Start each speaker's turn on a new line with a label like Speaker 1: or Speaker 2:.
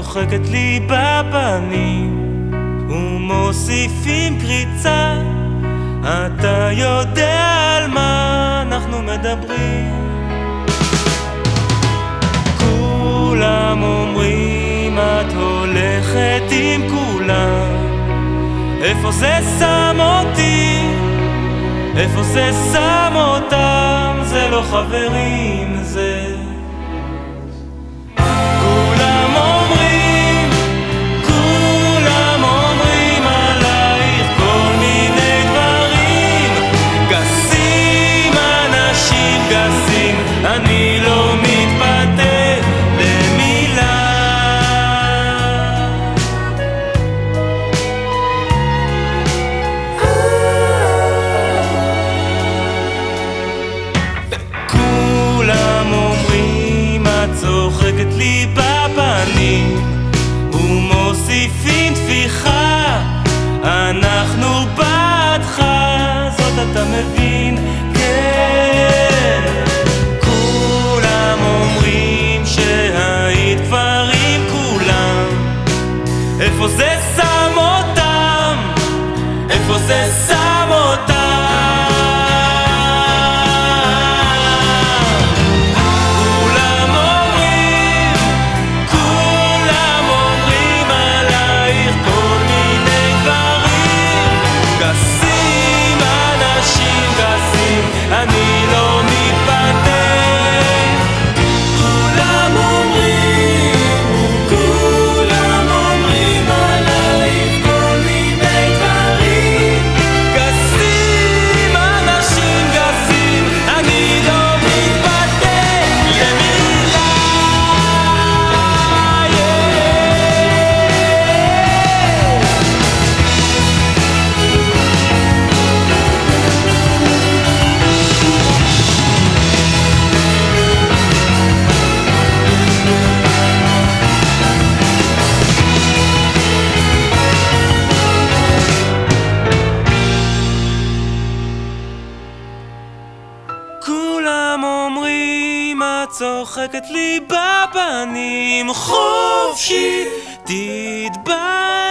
Speaker 1: צוחקת לי בפנים ומוסיפים קריצה. אתה יודע על מה אנחנו מדברים. כולם אומרים את הולכת עם כולם. איפה זה שם אותי? איפה זה שם אותם? זה לא חברים, זה כולם אומרים, כולם אומרים עלייך כל מיני דברים גסים, אנשים גסים. אני לא מתפתה למילה. כולם אומרים את צוחקת לי בפנים ומוסיפים תפיחה. אנחנו בעדך, זאת אתה מבין, כן. כולם אומרים שהיית כבר עם כולם. איפה זה שם אותם? איפה זה שם אותם? אני לא מתפתה. כולם אומרים, כולם אומרים עלייך כל מיני דברים גסים, אנשים גסים. אני לא מתפתה למילה. כולם אומרים את צוחקת לי בפנים חופשי, תתבייש.